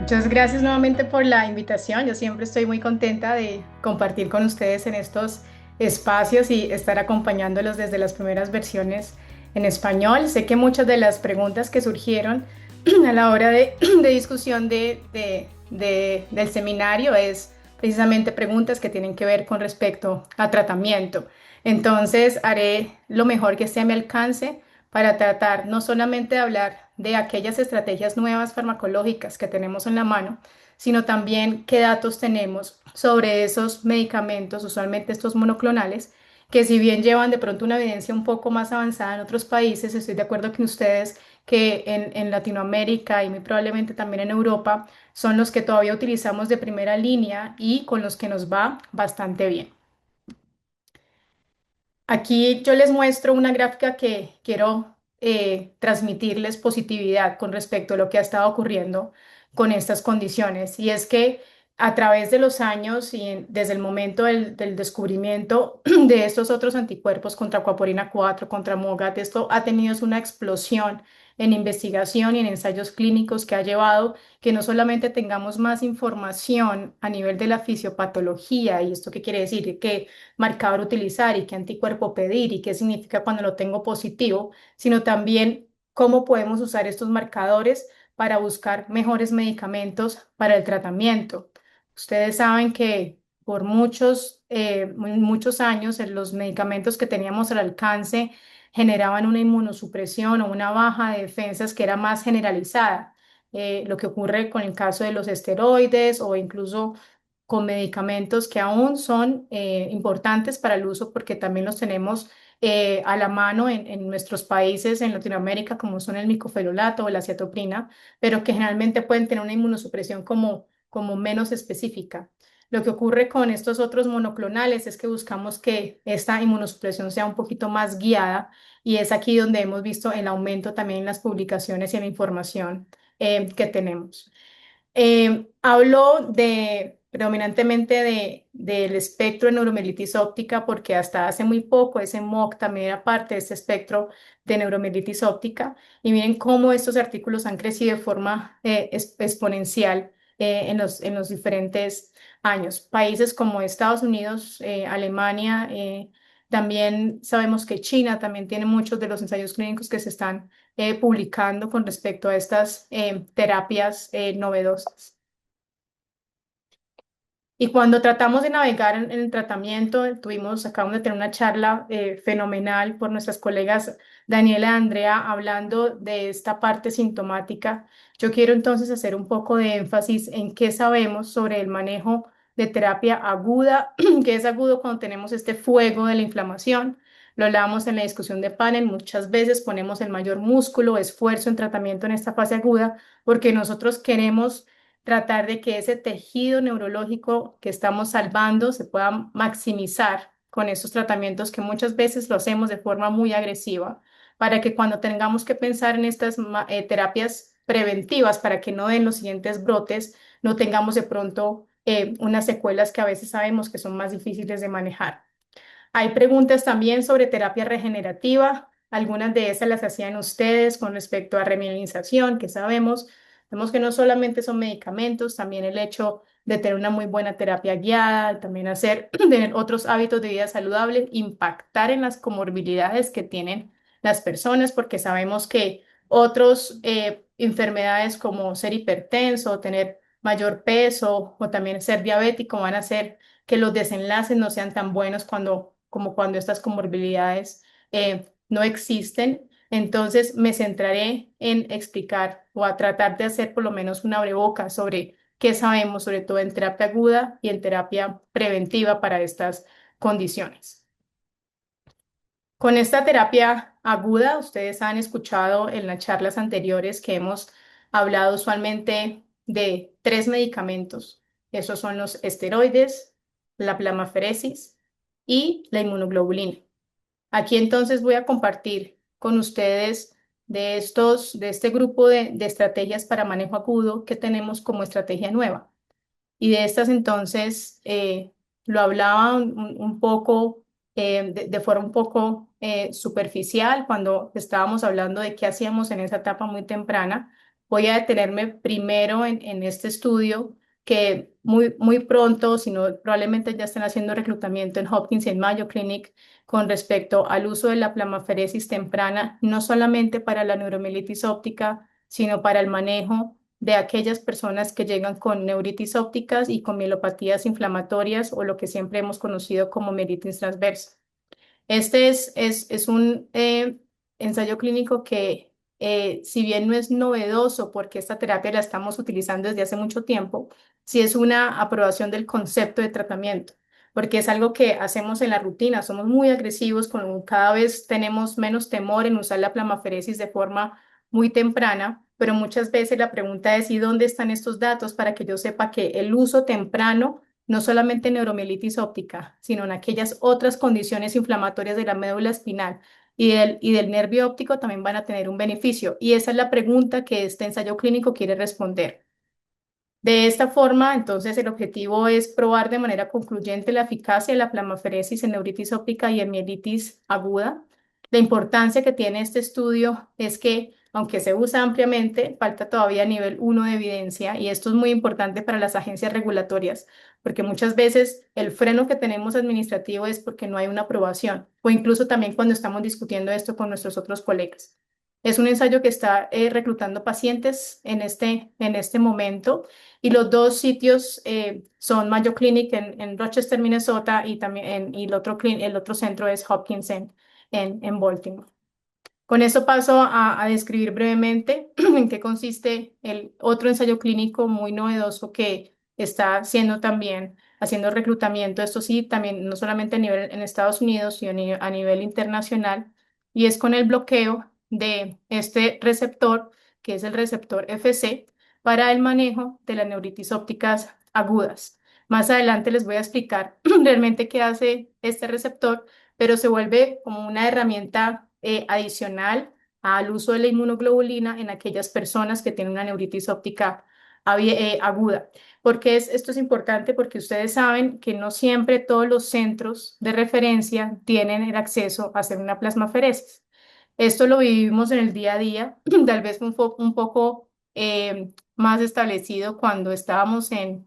Muchas gracias nuevamente por la invitación. Yo siempre estoy muy contenta de compartir con ustedes en estos espacios y estar acompañándolos desde las primeras versiones en español. Sé que muchas de las preguntas que surgieron a la hora de discusión del seminario es precisamente preguntas que tienen que ver con respecto a tratamiento. Entonces haré lo mejor que esté a mi alcance para tratar no solamente de hablar de aquellas estrategias nuevas farmacológicas que tenemos en la mano, sino también qué datos tenemos sobre esos medicamentos, usualmente estos monoclonales, que si bien llevan de pronto una evidencia un poco más avanzada en otros países, estoy de acuerdo con ustedes que en Latinoamérica y muy probablemente también en Europa son los que todavía utilizamos de primera línea y con los que nos va bastante bien. Aquí yo les muestro una gráfica que quiero transmitirles positividad con respecto a lo que ha estado ocurriendo con estas condiciones. Y es que a través de los años y desde el momento del descubrimiento de estos otros anticuerpos contra Aquaporina 4, contra MOGAT, esto ha tenido una explosión en investigación y en ensayos clínicos que ha llevado que no solamente tengamos más información a nivel de la fisiopatología, y esto qué quiere decir, que marcador utilizar y qué anticuerpo pedir y qué significa cuando lo tengo positivo, sino también cómo podemos usar estos marcadores para buscar mejores medicamentos para el tratamiento. Ustedes saben que por muchos años los medicamentos que teníamos al alcance generaban una inmunosupresión o una baja de defensas que era más generalizada. Lo que ocurre con el caso de los esteroides o incluso con medicamentos que aún son importantes para el uso porque también los tenemos a la mano en nuestros países en Latinoamérica, como son el micofenolato o la acetoprina, pero que generalmente pueden tener una inmunosupresión como menos específica. Lo que ocurre con estos otros monoclonales es que buscamos que esta inmunosupresión sea un poquito más guiada y es aquí donde hemos visto el aumento también en las publicaciones y en la información que tenemos. Hablo predominantemente del espectro de neuromielitis óptica porque hasta hace muy poco ese MOC también era parte de este espectro de neuromielitis óptica y miren cómo estos artículos han crecido de forma exponencial en los diferentes años. Países como Estados Unidos, Alemania, también sabemos que China también tiene muchos de los ensayos clínicos que se están publicando con respecto a estas terapias novedosas. Y cuando tratamos de navegar en el tratamiento, acabamos de tener una charla fenomenal por nuestras colegas Daniela y Andrea hablando de esta parte sintomática. Yo quiero entonces hacer un poco de énfasis en qué sabemos sobre el manejo de terapia aguda, que es agudo cuando tenemos este fuego de la inflamación. Lo hablábamos en la discusión de panel, muchas veces ponemos el mayor músculo, esfuerzo en tratamiento en esta fase aguda porque nosotros queremos tratar de que ese tejido neurológico que estamos salvando se pueda maximizar con esos tratamientos que muchas veces lo hacemos de forma muy agresiva, para que cuando tengamos que pensar en estas terapias preventivas para que no den los siguientes brotes, no tengamos de pronto unas secuelas que a veces sabemos que son más difíciles de manejar. Hay preguntas también sobre terapia regenerativa. Algunas de esas las hacían ustedes con respecto a remielinización, que sabemos. Vemos que no solamente son medicamentos, también el hecho de tener una muy buena terapia guiada, también tener otros hábitos de vida saludable, impactar en las comorbilidades que tienen las personas, porque sabemos que otras enfermedades como ser hipertenso, tener mayor peso o también ser diabético van a hacer que los desenlaces no sean tan buenos como cuando estas comorbilidades no existen. Entonces me centraré en explicar o a tratar de hacer por lo menos una abreboca sobre qué sabemos, sobre todo en terapia aguda y en terapia preventiva para estas condiciones. Con esta terapia aguda, ustedes han escuchado en las charlas anteriores que hemos hablado usualmente de tres medicamentos. Esos son los esteroides, la plasmaferesis y la inmunoglobulina. Aquí entonces voy a compartir con ustedes de este grupo de estrategias para manejo agudo que tenemos como estrategia nueva. Y de estas entonces lo hablaba un poco, de forma un poco superficial cuando estábamos hablando de qué hacíamos en esa etapa muy temprana, voy a detenerme primero en este estudio que muy pronto, si no, probablemente ya están haciendo reclutamiento en Hopkins y en Mayo Clinic con respecto al uso de la plasmaferesis temprana, no solamente para la neuromielitis óptica, sino para el manejo de aquellas personas que llegan con neuritis ópticas y con mielopatías inflamatorias o lo que siempre hemos conocido como mielitis transversa. Este es un ensayo clínico que, si bien no es novedoso porque esta terapia la estamos utilizando desde hace mucho tiempo, sí es una aprobación del concepto de tratamiento, porque es algo que hacemos en la rutina. Somos muy agresivos, cada vez tenemos menos temor en usar la plasmaferesis de forma muy temprana, pero muchas veces la pregunta es: ¿y dónde están estos datos para que yo sepa que el uso temprano no solamente en neuromielitis óptica, sino en aquellas otras condiciones inflamatorias de la médula espinal y del nervio óptico también van a tener un beneficio? Y esa es la pregunta que este ensayo clínico quiere responder. De esta forma, entonces, el objetivo es probar de manera concluyente la eficacia de la plasmaferesis en neuritis óptica y en mielitis aguda. La importancia que tiene este estudio es que, aunque se usa ampliamente, falta todavía nivel 1 de evidencia, y esto es muy importante para las agencias regulatorias, porque muchas veces el freno que tenemos administrativo es porque no hay una aprobación, o incluso también cuando estamos discutiendo esto con nuestros otros colegas. Es un ensayo que está reclutando pacientes en este momento, y los dos sitios son Mayo Clinic en Rochester, Minnesota, y también y el otro centro es Hopkins en Baltimore. Con esto paso a describir brevemente en qué consiste el otro ensayo clínico muy novedoso que está haciendo reclutamiento, esto sí, también no solamente a nivel en Estados Unidos, sino a nivel internacional, y es con el bloqueo de este receptor, que es el receptor FC, para el manejo de las neuritis ópticas agudas. Más adelante les voy a explicar realmente qué hace este receptor, pero se vuelve como una herramienta adicional al uso de la inmunoglobulina en aquellas personas que tienen una neuritis óptica aguda. Esto es importante? Porque ustedes saben que no siempre todos los centros de referencia tienen el acceso a hacer una plasmaferesis. Esto lo vivimos en el día a día, tal vez un poco más establecido cuando estábamos en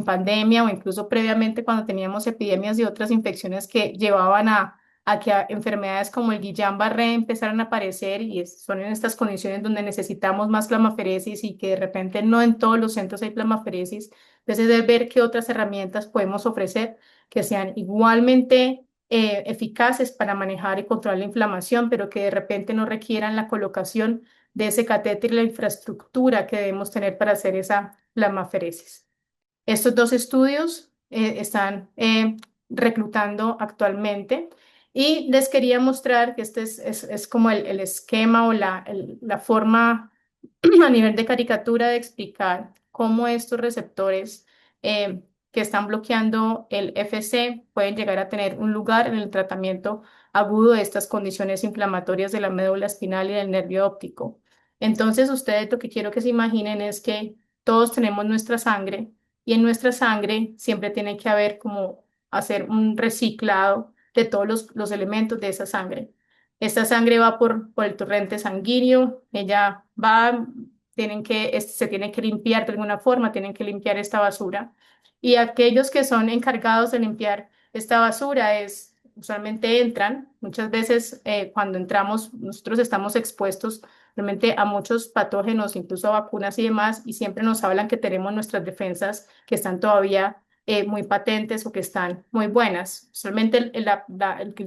pandemia, o incluso previamente cuando teníamos epidemias de otras infecciones que llevaban a que enfermedades como el Guillain-Barré empezaran a aparecer, y son en estas condiciones donde necesitamos más plasmaferesis y que de repente no en todos los centros hay plasmaferesis. Entonces, es ver qué otras herramientas podemos ofrecer que sean igualmente eficaces para manejar y controlar la inflamación, pero que de repente no requieran la colocación de ese catéter y la infraestructura que debemos tener para hacer esa plasmaferesis. Estos dos estudios están reclutando actualmente, y les quería mostrar que este es como el esquema o la forma a nivel de caricatura de explicar cómo estos receptores que están bloqueando el FC pueden llegar a tener un lugar en el tratamiento agudo de estas condiciones inflamatorias de la médula espinal y del nervio óptico. Entonces, ustedes lo que quiero que se imaginen es que todos tenemos nuestra sangre, y en nuestra sangre siempre tiene que haber como hacer un reciclado de todos los elementos de esa sangre. Esta sangre va por el torrente sanguíneo, ella va, se tiene que limpiar de alguna forma, tienen que limpiar esta basura. Y aquellos que son encargados de limpiar esta basura usualmente entran, muchas veces cuando entramos, nosotros estamos expuestos realmente a muchos patógenos, incluso a vacunas y demás, y siempre nos hablan que tenemos nuestras defensas que están todavía muy patentes o que están muy buenas. Solamente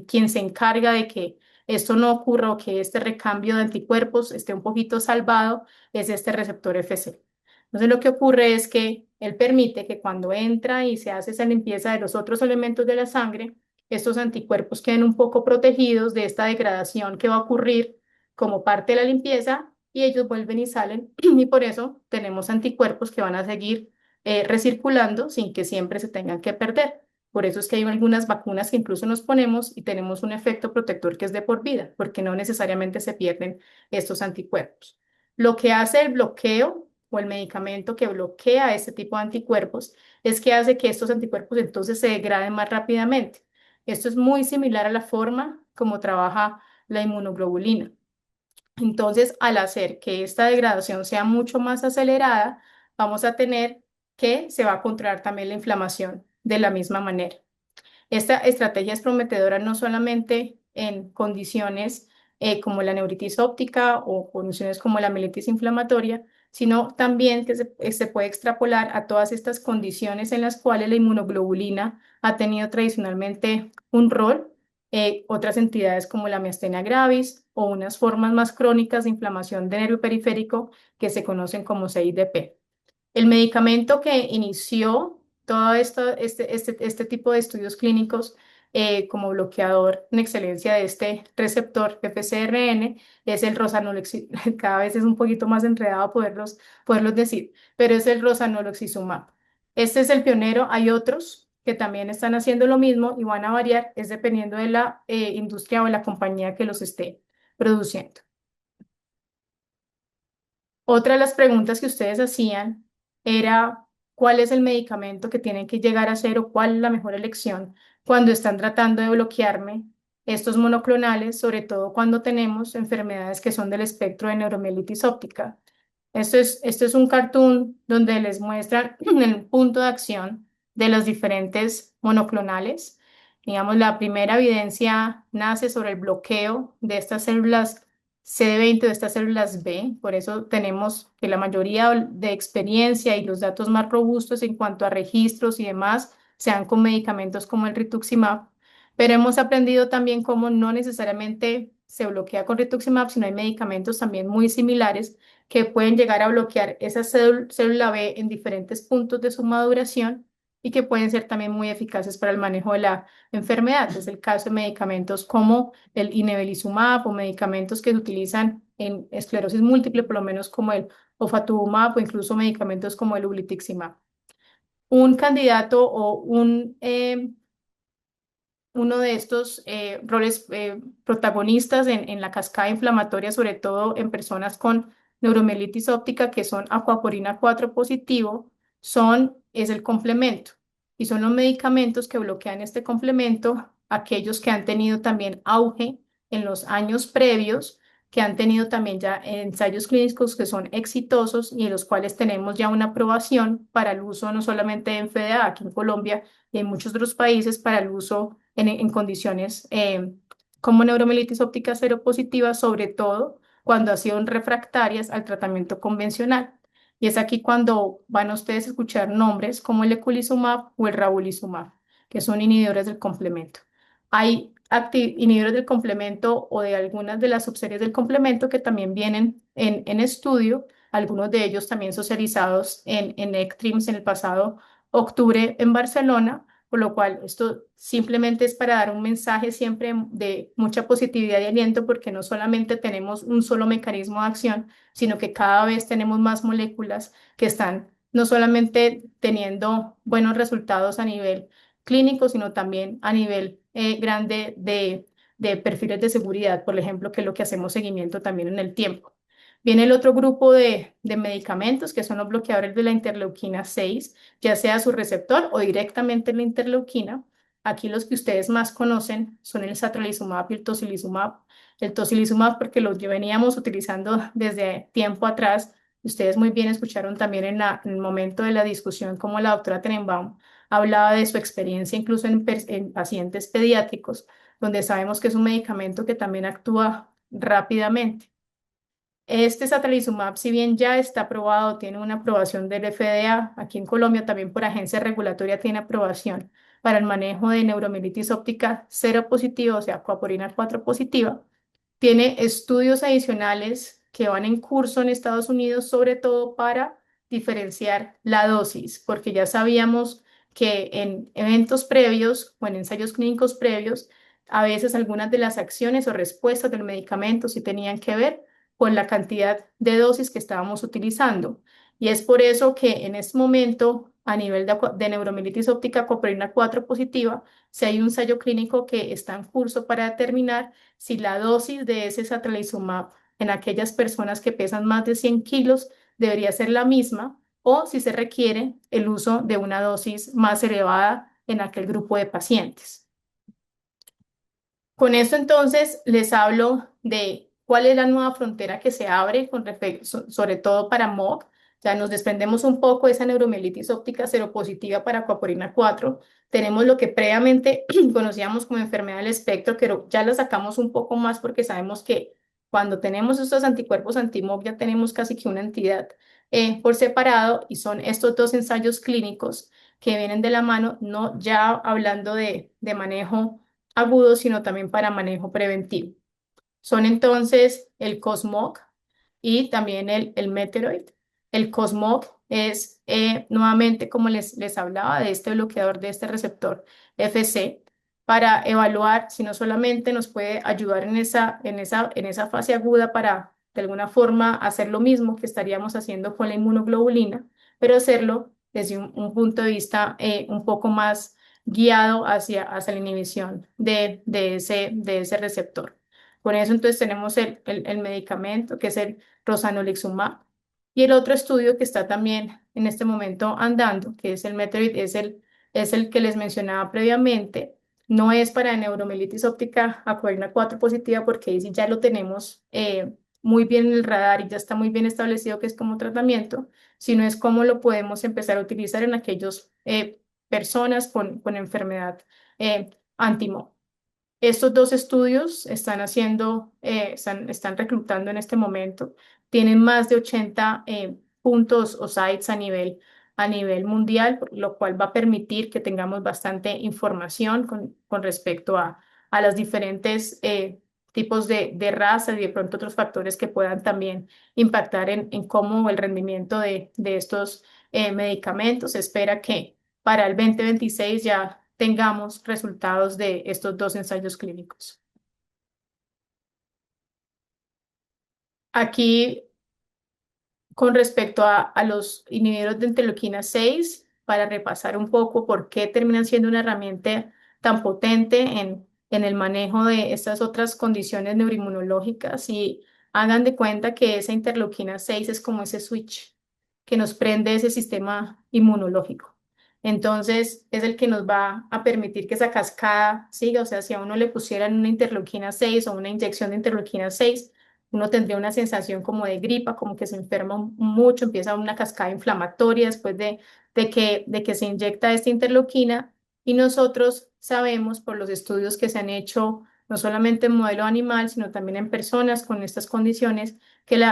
quien se encarga de que esto no ocurra o que este recambio de anticuerpos esté un poquito salvado es este receptor FC. Entonces, lo que ocurre es que él permite que cuando entra y se hace esa limpieza de los otros elementos de la sangre, estos anticuerpos queden un poco protegidos de esta degradación que va a ocurrir como parte de la limpieza, y ellos vuelven y salen y por eso tenemos anticuerpos que van a seguir recirculando sin que siempre se tengan que perder. Por eso es que hay algunas vacunas que incluso nos ponemos y tenemos un efecto protector que es de por vida, porque no necesariamente se pierden estos anticuerpos. Lo que hace el bloqueo o el medicamento que bloquea este tipo de anticuerpos es que hace que estos anticuerpos entonces se degraden más rápidamente. Esto es muy similar a la forma como trabaja la inmunoglobulina. Entonces, al hacer que esta degradación sea mucho más acelerada, vamos a tener que se va a controlar también la inflamación de la misma manera. Esta estrategia es prometedora no solamente en condiciones como la neuritis óptica o condiciones como la mielitis inflamatoria, sino también que se puede extrapolar a todas estas condiciones en las cuales la inmunoglobulina ha tenido tradicionalmente un rol, otras entidades como la miastenia gravis o unas formas más crónicas de inflamación de nervio periférico que se conocen como CIDP. El medicamento que inició todo este tipo de estudios clínicos como bloqueador en excelencia de este receptor FcRn es el rosanoloxi. Cada vez es un poquito más enredado poderlos decir, pero es el rosanoloxizumab. Este es el pionero. Hay otros que también están haciendo lo mismo y van a variar, es dependiendo de la industria o la compañía que los esté produciendo. Otra de las preguntas que ustedes hacían era cuál es el medicamento que tienen que llegar a hacer o cuál es la mejor elección cuando están tratando de bloquearme estos monoclonales, sobre todo cuando tenemos enfermedades que son del espectro de neuromielitis óptica. Esto es un cartoon donde les muestran el punto de acción de los diferentes monoclonales. Digamos, la primera evidencia nace sobre el bloqueo de estas células CD20 de estas células B, por eso tenemos que la mayoría de experiencia y los datos más robustos en cuanto a registros y demás sean con medicamentos como el rituximab, pero hemos aprendido también cómo no necesariamente se bloquea con rituximab, sino hay medicamentos también muy similares que pueden llegar a bloquear esa célula B en diferentes puntos de su maduración y que pueden ser también muy eficaces para el manejo de la enfermedad. Es el caso de medicamentos como el inebilizumab o medicamentos que se utilizan en esclerosis múltiple, por lo menos como el ofatumumab o incluso medicamentos como el ulitiximab. Un candidato o uno de estos roles protagonistas en la cascada inflamatoria, sobre todo en personas con neuromielitis óptica que son acuaporina 4 positivo, es el complemento. Y son los medicamentos que bloquean este complemento, aquellos que han tenido también auge en los años previos, que han tenido también ya ensayos clínicos que son exitosos y en los cuales tenemos ya una aprobación para el uso no solamente en FDA, aquí en Colombia y en muchos otros países, para el uso en condiciones como neuromielitis óptica seropositiva, sobre todo cuando han sido refractarias al tratamiento convencional. Y es aquí cuando van a ustedes a escuchar nombres como el eculizumab o el ravulizumab, que son inhibidores del complemento. Hay inhibidores del complemento o de algunas de las subseries del complemento que también vienen en estudio, algunos de ellos también socializados en ECTRIMS en el pasado octubre en Barcelona, por lo cual esto simplemente es para dar un mensaje siempre de mucha positividad y aliento, porque no solamente tenemos un solo mecanismo de acción, sino que cada vez tenemos más moléculas que están no solamente teniendo buenos resultados a nivel clínico, sino también a nivel grande de perfiles de seguridad, por ejemplo, que es lo que hacemos seguimiento también en el tiempo. Viene el otro grupo de medicamentos que son los bloqueadores de la interleuquina 6, ya sea su receptor o directamente la interleuquina. Aquí los que ustedes más conocen son el satralizumab y el tocilizumab. El tocilizumab porque lo veníamos utilizando desde tiempo atrás. Ustedes muy bien escucharon también en el momento de la discusión como la doctora Tenenbaum hablaba de su experiencia incluso en pacientes pediátricos, donde sabemos que es un medicamento que también actúa rápidamente. Este satralizumab, si bien ya está aprobado, tiene una aprobación del FDA, aquí en Colombia también por agencia regulatoria tiene aprobación para el manejo de neuromielitis óptica cero positiva, o sea, acuaporina 4 positiva. Tiene estudios adicionales que van en curso en Estados Unidos, sobre todo para diferenciar la dosis, porque ya sabíamos que en eventos previos o en ensayos clínicos previos, a veces algunas de las acciones o respuestas del medicamento sí tenían que ver con la cantidad de dosis que estábamos utilizando. Y es por eso que en este momento, a nivel de neuromielitis óptica coprina 4 positiva, si hay un ensayo clínico que está en curso para determinar si la dosis de ese satralizumab en aquellas personas que pesan más de 100 kilos debería ser la misma o si se requiere el uso de una dosis más elevada en aquel grupo de pacientes. Con esto entonces les hablo de ¿Cuál es la nueva frontera que se abre sobre todo para MOG? O sea, nos desprendemos un poco de esa neuromielitis óptica seropositiva para acuaporina 4. Tenemos lo que previamente conocíamos como enfermedad del espectro, pero ya la sacamos un poco más porque sabemos que cuando tenemos estos anticuerpos anti-MOG ya tenemos casi que una entidad por separado y son estos dos ensayos clínicos que vienen de la mano, no ya hablando de manejo agudo, sino también para manejo preventivo. Son entonces el COSMOC y también el Meteoroid. El COSMOC es nuevamente, como les hablaba, de este bloqueador de este receptor FC para evaluar si no solamente nos puede ayudar en esa fase aguda para de alguna forma hacer lo mismo que estaríamos haciendo con la inmunoglobulina, pero hacerlo desde un punto de vista un poco más guiado hacia la inhibición de ese receptor. Con eso entonces tenemos el medicamento que es el Rosanolixumab y el otro estudio que está también en este momento andando, que es el Metroid, es el que les mencionaba previamente. No es para neuromielitis óptica acuotina 4 positiva porque ahí sí ya lo tenemos muy bien en el radar y ya está muy bien establecido que es como tratamiento, sino es cómo lo podemos empezar a utilizar en aquellos personas con enfermedad anti-MOG. Estos dos estudios están reclutando en este momento. Tienen más de 80 puntos o sites a nivel mundial, lo cual va a permitir que tengamos bastante información con respecto a los diferentes tipos de raza y de pronto otros factores que puedan también impactar en cómo el rendimiento de estos medicamentos. Se espera que para el 2026 ya tengamos resultados de estos dos ensayos clínicos. Aquí, con respecto a los inhibidores de interleuquina 6, para repasar un poco por qué terminan siendo una herramienta tan potente en el manejo de estas otras condiciones neuroinmunológicas y hagan de cuenta que esa interleuquina 6 es como ese switch que nos prende ese sistema inmunológico. Entonces, es el que nos va a permitir que esa cascada siga, o sea, si a uno le pusieran una interleuquina 6 o una inyección de interleuquina 6, uno tendría una sensación como de gripa, como que se enferma mucho, empieza una cascada inflamatoria después de que se inyecta esta interleuquina y nosotros sabemos por los estudios que se han hecho, no solamente en modelo animal, sino también en personas con estas condiciones, que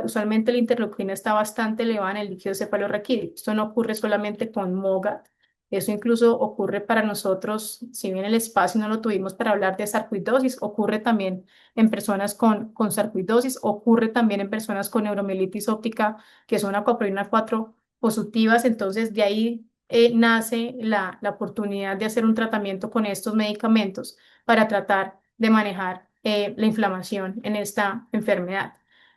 usualmente la interleuquina está bastante elevada en el líquido cefalorraquídeo. Esto no ocurre solamente con MOGA, eso incluso ocurre para nosotros, si bien el espacio no lo tuvimos para hablar de sarcoidosis, ocurre también en personas con sarcoidosis, ocurre también en personas con neuromielitis óptica que son acuoprina 4 positivas, entonces de ahí nace la oportunidad de hacer un tratamiento con estos medicamentos para tratar de manejar la inflamación en esta enfermedad.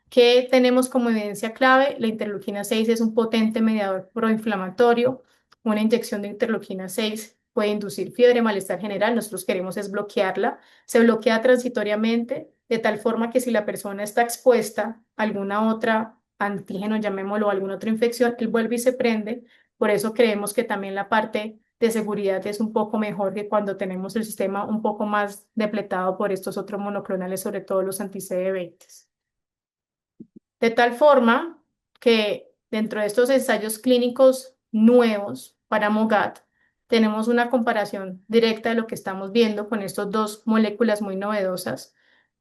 ¿Qué tenemos como evidencia clave? La interleuquina 6 es un potente mediador proinflamatorio. Una inyección de interleuquina 6 puede inducir fiebre, malestar general. Nosotros queremos es bloquearla. Se bloquea transitoriamente de tal forma que si la persona está expuesta a alguna otra antígeno, llamémoslo, alguna otra infección, él vuelve y se prende. Por eso creemos que también la parte de seguridad es un poco mejor que cuando tenemos el sistema un poco más depletado por estos otros monoclonales, sobre todo los anti-CD20. De tal forma que dentro de estos ensayos clínicos nuevos para MOGAD, tenemos una comparación directa de lo que estamos viendo con estas dos moléculas muy novedosas,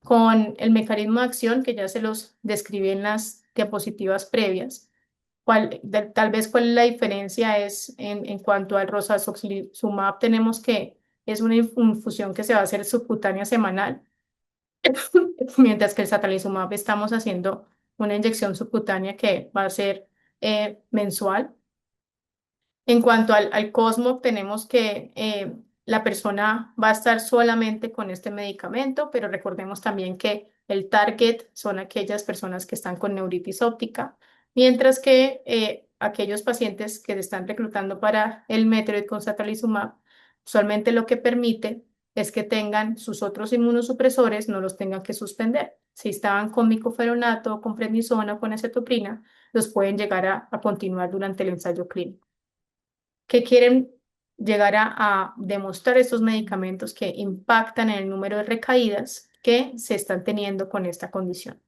con el mecanismo de acción que ya se los describí en las diapositivas previas. Tal vez cuál es la diferencia es en cuanto al rosazoximab, tenemos que es una infusión que se va a hacer subcutánea semanal mientras que el satralizumab estamos haciendo una inyección subcutánea que va a ser mensual. En cuanto al Cosmo, tenemos que la persona va a estar solamente con este medicamento, pero recordemos también que el target son aquellas personas que están con neuritis óptica, mientras que aquellos pacientes que se están reclutando para el Metroid con satralizumab, usualmente lo que permite es que tengan sus otros inmunosupresores, no los tengan que suspender. Si estaban con micofenonato, con prednisona o con acetoprina, los pueden llegar a continuar durante el ensayo clínico que quieren llegar a demostrar estos medicamentos que impactan en el número de recaídas que se están teniendo con esta condición.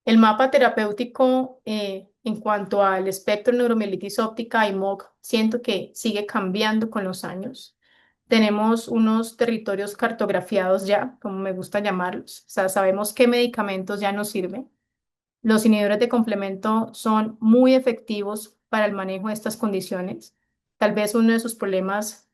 El mapa terapéutico en cuanto al espectro de neuromielitis óptica y MOC, siento que sigue cambiando con los años. Tenemos unos territorios cartografiados ya, como me gusta llamarlos. O sea, sabemos qué medicamentos ya nos sirven. Los inhibidores de complemento son muy efectivos para el manejo de estas condiciones. Tal vez uno de sus problemas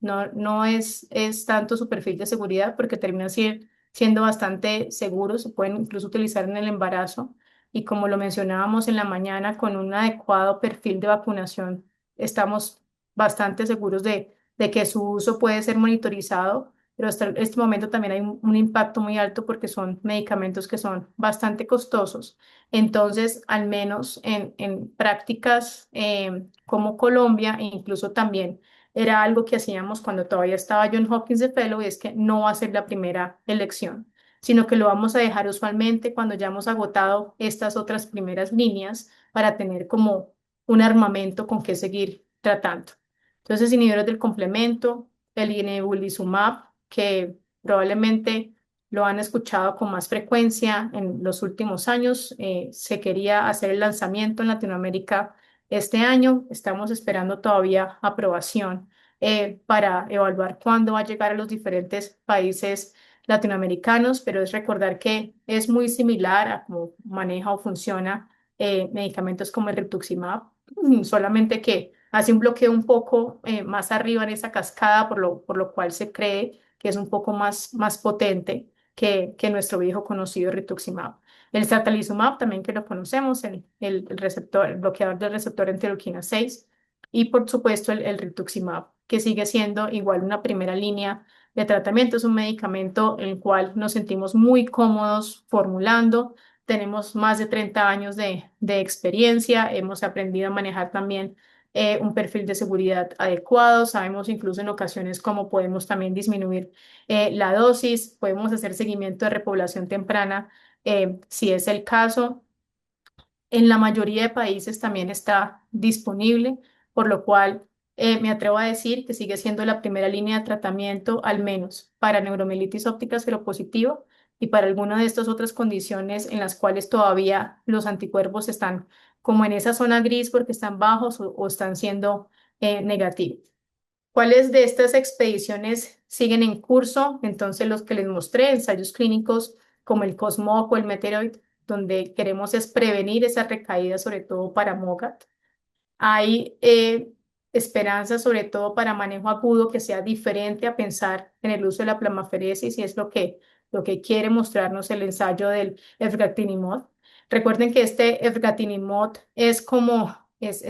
no es tanto su perfil de seguridad, porque terminan siendo bastante seguros, se pueden incluso utilizar en el embarazo. Y como lo mencionábamos en la mañana, con un adecuado perfil de vacunación, estamos bastante seguros de que su uso puede ser monitorizado, pero hasta este momento también hay un impacto muy alto porque son medicamentos que son bastante costosos. Entonces, al menos en prácticas como Colombia, e incluso también era algo que hacíamos cuando todavía estaba John Hopkins de Fellow, y es que no va a ser la primera elección, sino que lo vamos a dejar usualmente cuando ya hemos agotado estas otras primeras líneas para tener como un armamento con que seguir tratando. Entonces, inhibidores del complemento, el inebilizumab, que probablemente lo han escuchado con más frecuencia en los últimos años. Se quería hacer el lanzamiento en Latinoamérica este año. Estamos esperando todavía aprobación para evaluar cuándo va a llegar a los diferentes países latinoamericanos, pero es recordar que es muy similar a cómo maneja o funciona medicamentos como el rituximab, solamente que hace un bloqueo un poco más arriba en esa cascada, por lo cual se cree que es un poco más potente que nuestro viejo conocido rituximab. El satralizumab, también que lo conocemos, el receptor, el bloqueador del receptor interleuquina 6, y por supuesto el rituximab, que sigue siendo igual una primera línea de tratamiento. Es un medicamento en el cual nos sentimos muy cómodos formulando. Tenemos más de 30 años de experiencia, hemos aprendido a manejar también un perfil de seguridad adecuado. Sabemos incluso en ocasiones cómo podemos también disminuir la dosis, podemos hacer seguimiento de repoblación temprana si es el caso. En la mayoría de países también está disponible, por lo cual me atrevo a decir que sigue siendo la primera línea de tratamiento, al menos para neuromielitis óptica seropositiva y para alguna de estas otras condiciones en las cuales todavía los anticuerpos están como en esa zona gris porque están bajos o están siendo negativos. ¿Cuáles de estas expediciones siguen en curso? Entonces, los que les mostré, ensayos clínicos como el COSMOC o el Meteoroid, donde queremos es prevenir esa recaída, sobre todo para MOGAT. Hay esperanza, sobre todo para manejo agudo, que sea diferente a pensar en el uso de la plasmaferesis, y es lo que quiere mostrarnos el ensayo del efgartigimod. Recuerden que este efgartigimod es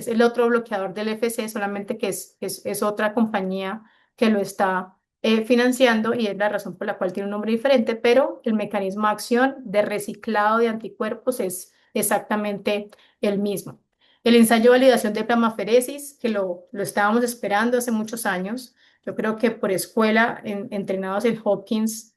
el otro bloqueador del FC, solamente que es otra compañía que lo está financiando, y es la razón por la cual tiene un nombre diferente, pero el mecanismo de acción de reciclado de anticuerpos es exactamente el mismo. El ensayo de validación de plasmaferesis, que lo estábamos esperando hace muchos años. Yo creo que por escuela, entrenados en Hopkins,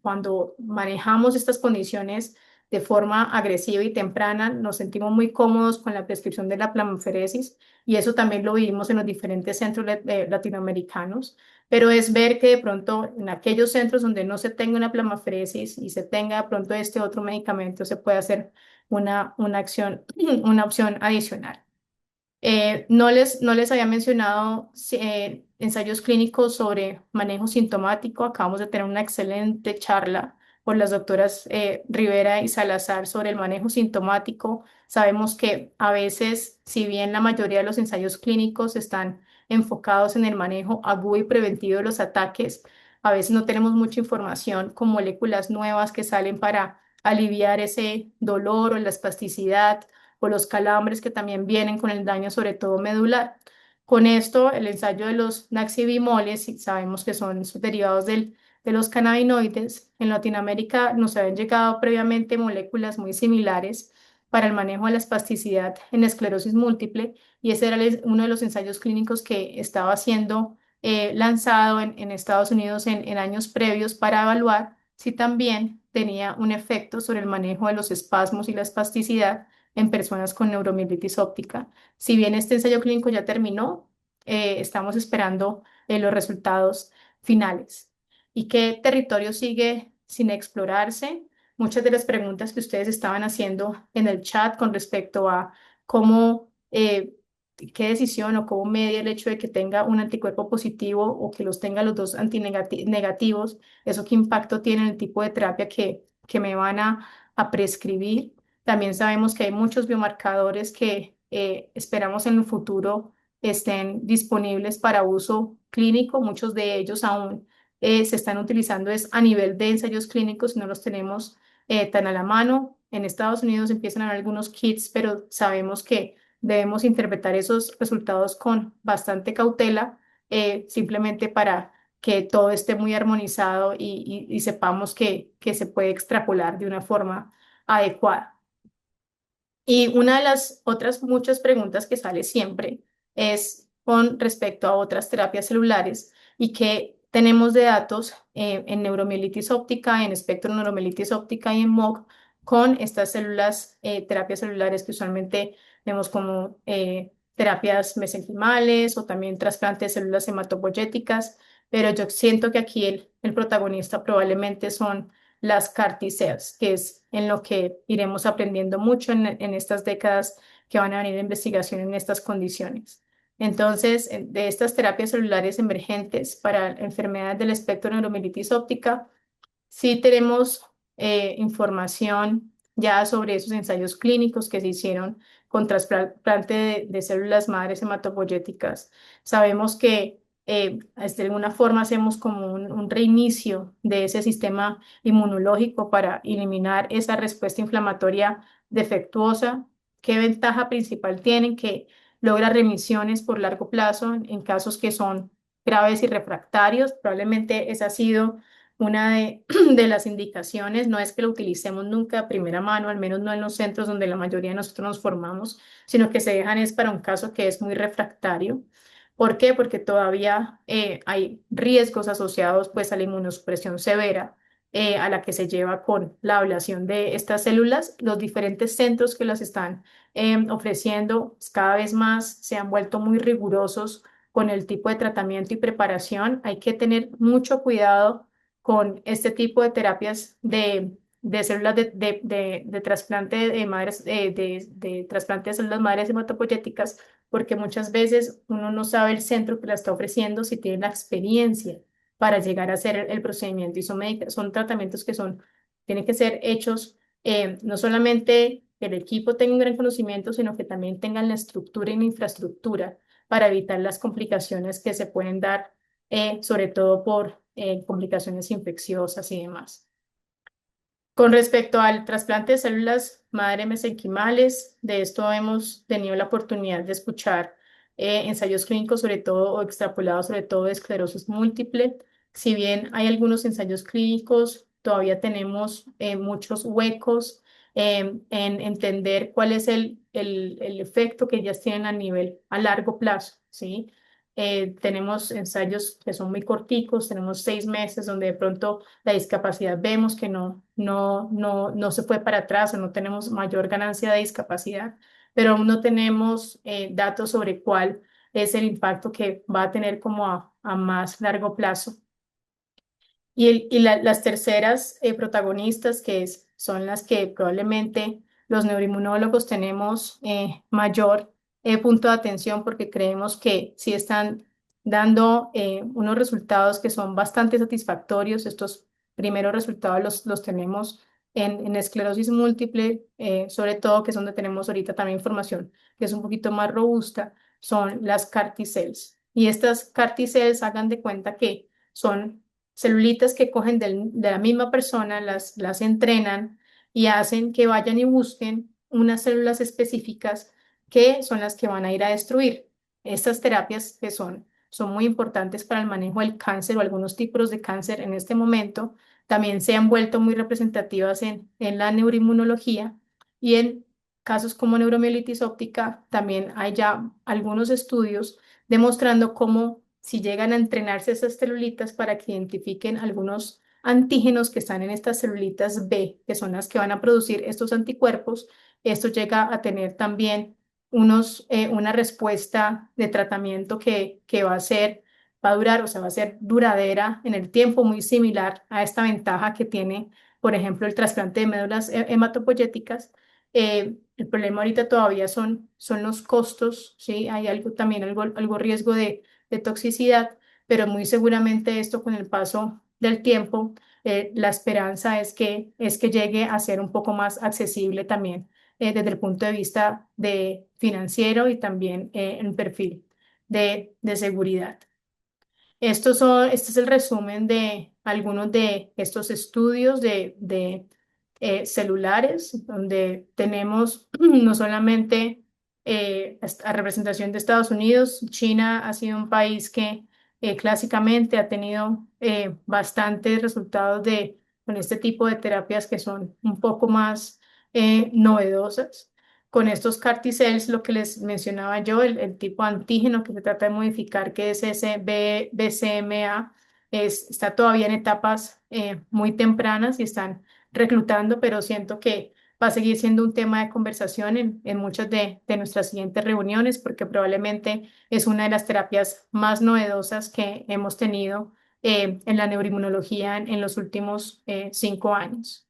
cuando manejamos estas condiciones de forma agresiva y temprana, nos sentimos muy cómodos con la prescripción de la plasmaferesis, y eso también lo vivimos en los diferentes centros latinoamericanos. Pero es ver que de pronto en aquellos centros donde no se tenga una plasmaferesis y se tenga de pronto este otro medicamento, se puede hacer una acción, una opción adicional. No les había mencionado ensayos clínicos sobre manejo sintomático. Acabamos de tener una excelente charla por las doctoras Rivera y Salazar sobre el manejo sintomático. Sabemos que a veces, si bien la mayoría de los ensayos clínicos están enfocados en el manejo agudo y preventivo de los ataques, a veces no tenemos mucha información con moléculas nuevas que salen para aliviar ese dolor o la espasticidad o los calambres que también vienen con el daño, sobre todo medular. Con esto, el ensayo de los naxibimoles, y sabemos que son derivados de los cannabinoides, en Latinoamérica nos habían llegado previamente moléculas muy similares para el manejo de la espasticidad en esclerosis múltiple, y ese era uno de los ensayos clínicos que estaba siendo lanzado en Estados Unidos en años previos para evaluar si también tenía un efecto sobre el manejo de los espasmos y la espasticidad en personas con neuromielitis óptica. Si bien este ensayo clínico ya terminó, estamos esperando los resultados finales. ¿Y qué territorio sigue sin explorarse? Muchas de las preguntas que ustedes estaban haciendo en el chat con respecto a cómo, qué decisión o cómo media el hecho de que tenga un anticuerpo positivo o que los tenga los dos antinegativos, eso qué impacto tiene en el tipo de terapia que me van a prescribir. También sabemos que hay muchos biomarcadores que esperamos en el futuro estén disponibles para uso clínico, muchos de ellos aún se están utilizando es a nivel de ensayos clínicos, no los tenemos tan a la mano. En Estados Unidos empiezan a haber algunos kits, pero sabemos que debemos interpretar esos resultados con bastante cautela, simplemente para que todo esté muy armonizado y sepamos que se puede extrapolar de una forma adecuada. Y una de las otras muchas preguntas que sale siempre es con respecto a otras terapias celulares y que tenemos de datos en neuromielitis óptica, en espectro neuromielitis óptica y en MOG con estas células, terapias celulares que usualmente vemos como terapias mesenquimales o también trasplantes de células hematopoyéticas, pero yo siento que aquí el protagonista probablemente son las CAR T-cells, que es en lo que iremos aprendiendo mucho en estas décadas que van a venir de investigación en estas condiciones. Entonces, de estas terapias celulares emergentes para enfermedades del espectro neuromielitis óptica, sí tenemos información ya sobre esos ensayos clínicos que se hicieron con trasplante de células madres hematopoyéticas. Sabemos que de alguna forma hacemos como un reinicio de ese sistema inmunológico para eliminar esa respuesta inflamatoria defectuosa. ¿Qué ventaja principal tienen? Que logra remisiones por largo plazo en casos que son graves y refractarios. Probablemente esa ha sido una de las indicaciones. No es que lo utilicemos nunca a primera mano, al menos no en los centros donde la mayoría de nosotros nos formamos, sino que se dejan es para un caso que es muy refractario. ¿Por qué? Porque todavía hay riesgos asociados pues a la inmunosupresión severa, a la que se lleva con la ablación de estas células. Los diferentes centros que las están ofreciendo pues, cada vez más se han vuelto muy rigurosos con el tipo de tratamiento y preparación. Hay que tener mucho cuidado con este tipo de terapias de células de trasplante de madres, de trasplante de células madres hematopoyéticas, porque muchas veces uno no sabe el centro que la está ofreciendo si tiene la experiencia para llegar a hacer el procedimiento. Y son tratamientos que tienen que ser hechos no solamente que el equipo tenga un gran conocimiento, sino que también tengan la estructura y la infraestructura para evitar las complicaciones que se pueden dar, sobre todo por complicaciones infecciosas y demás. Con respecto al trasplante de células madre mesenquimales, de esto hemos tenido la oportunidad de escuchar ensayos clínicos, sobre todo, o extrapolados, sobre todo de esclerosis múltiple. Si bien hay algunos ensayos clínicos, todavía tenemos muchos huecos en entender cuál es el efecto que ellas tienen a nivel a largo plazo, ¿sí? Tenemos ensayos que son muy corticos, tenemos 6 meses donde de pronto la discapacidad vemos que no se fue para atrás o no tenemos mayor ganancia de discapacidad, pero aún no tenemos datos sobre cuál es el impacto que va a tener como a más largo plazo. Y las terceras protagonistas, son las que probablemente los neuroinmunólogos tenemos mayor punto de atención porque creemos que sí están dando unos resultados que son bastante satisfactorios. Estos primeros resultados los tenemos en esclerosis múltiple, sobre todo, que es donde tenemos ahorita también información que es un poquito más robusta, son las CAR T-cells. Y estas CAR T-cells hagan de cuenta que son celulitas que cogen de la misma persona, las entrenan y hacen que vayan y busquen unas células específicas que son las que van a ir a destruir. Estas terapias que son muy importantes para el manejo del cáncer o algunos tipos de cáncer en este momento, también se han vuelto muy representativas en la neuroinmunología y en casos como neuromielitis óptica, también hay ya algunos estudios demostrando cómo si llegan a entrenarse esas celulitas para que identifiquen algunos antígenos que están en estas celulitas B, que son las que van a producir estos anticuerpos, esto llega a tener también una respuesta de tratamiento que va a ser va a durar, o sea, va a ser duradera en el tiempo, muy similar a esta ventaja que tiene, por ejemplo, el trasplante de médulas hematopoyéticas. El problema ahorita todavía son los costos, ¿sí? Hay algo también, algo riesgo de toxicidad, pero muy seguramente esto con el paso del tiempo, la esperanza es que llegue a ser un poco más accesible también desde el punto de vista de financiero y también en perfil de seguridad. Este es el resumen de algunos de estos estudios de celulares, donde tenemos no solamente a representación de Estados Unidos. China ha sido un país que clásicamente ha tenido bastantes resultados con este tipo de terapias que son un poco más novedosas. Con estos CAR T-cells, lo que les mencionaba yo, el tipo antígeno que se trata de modificar, que es ese BCMA, está todavía en etapas muy tempranas y están reclutando, pero siento que va a seguir siendo un tema de conversación en muchas de nuestras siguientes reuniones, porque probablemente es una de las terapias más novedosas que hemos tenido en la neuroinmunología en los últimos 5 años.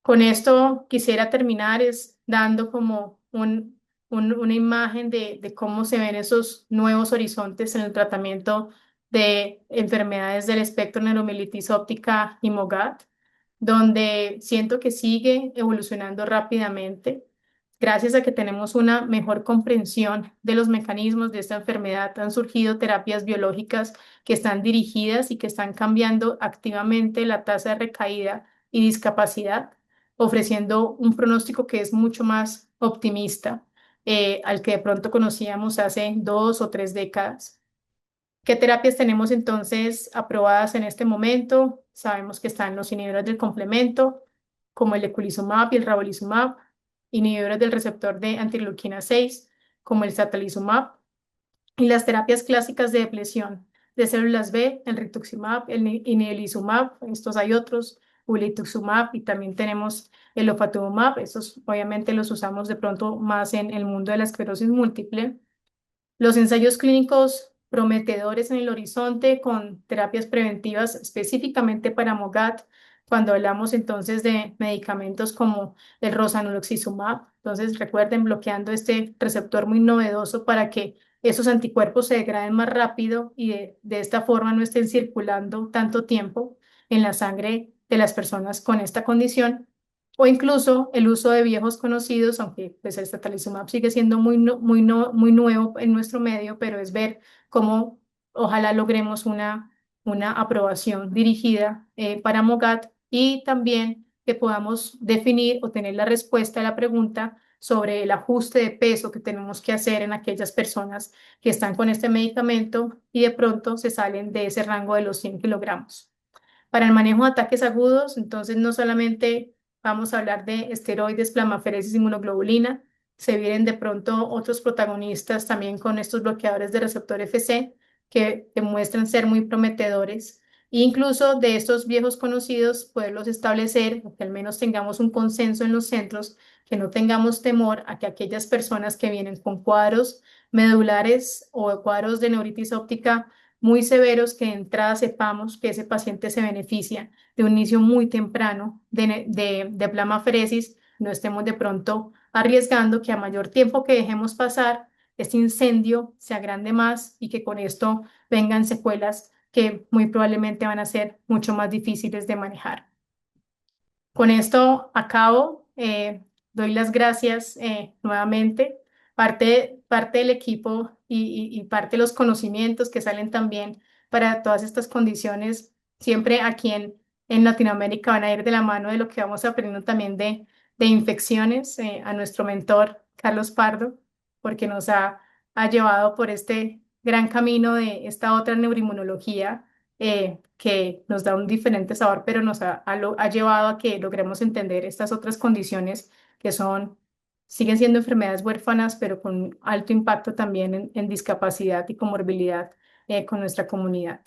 Con esto quisiera terminar es dando como una imagen de cómo se ven esos nuevos horizontes en el tratamiento de enfermedades del espectro neuromielitis óptica y MOGAD, donde siento que sigue evolucionando rápidamente. Gracias a que tenemos una mejor comprensión de los mecanismos de esta enfermedad, han surgido terapias biológicas que están dirigidas y que están cambiando activamente la tasa de recaída y discapacidad, ofreciendo un pronóstico que es mucho más optimista al que de pronto conocíamos hace 2 o 3 décadas. ¿Qué terapias tenemos entonces aprobadas en este momento? Sabemos que están los inhibidores del complemento, como el eculizumab y el ravulizumab, inhibidores del receptor de antirleuquina 6, como el satalizumab, y las terapias clásicas de depresión de células B, el rituximab, el inebilizumab, estos hay otros, ulituxumab, y también tenemos el ofatumumab. Estos obviamente los usamos de pronto más en el mundo de la esclerosis múltiple. Los ensayos clínicos prometedores en el horizonte con terapias preventivas específicamente para MOGAD, cuando hablamos entonces de medicamentos como el rosanuloxizumab. Entonces, recuerden, bloqueando este receptor muy novedoso para que esos anticuerpos se degraden más rápido y de esta forma no estén circulando tanto tiempo en la sangre de las personas con esta condición. O incluso el uso de viejos conocidos, aunque pues el statalizumab sigue siendo muy nuevo en nuestro medio, pero es ver cómo ojalá logremos una aprobación dirigida para MOGAD, y también que podamos definir o tener la respuesta a la pregunta sobre el ajuste de peso que tenemos que hacer en aquellas personas que están con este medicamento y de pronto se salen de ese rango de los 100 kilogramos. Para el manejo de ataques agudos, entonces no solamente vamos a hablar de esteroides, plasmaferesis, inmunoglobulina, se vienen de pronto otros protagonistas también con estos bloqueadores de receptor FC que demuestran ser muy prometedores. E incluso de estos viejos conocidos, poderlos establecer, o que al menos tengamos un consenso en los centros, que no tengamos temor a que aquellas personas que vienen con cuadros medulares o cuadros de neuritis óptica muy severos, que de entrada sepamos que ese paciente se beneficia de un inicio muy temprano de plasmaferesis, no estemos de pronto arriesgando que a mayor tiempo que dejemos pasar, este incendio se agrande más y que con esto vengan secuelas que muy probablemente van a ser mucho más difíciles de manejar. Con esto acabo. Doy las gracias nuevamente. Parte del equipo y parte de los conocimientos que salen también para todas estas condiciones, siempre aquí en Latinoamérica van a ir de la mano de lo que vamos aprendiendo también de infecciones, a nuestro mentor Carlos Pardo, porque ha llevado por este gran camino de esta otra neuroinmunología que nos da un diferente sabor, pero ha llevado a que logremos entender estas otras condiciones que siguen siendo enfermedades huérfanas, pero con alto impacto también en discapacidad y comorbilidad con nuestra comunidad.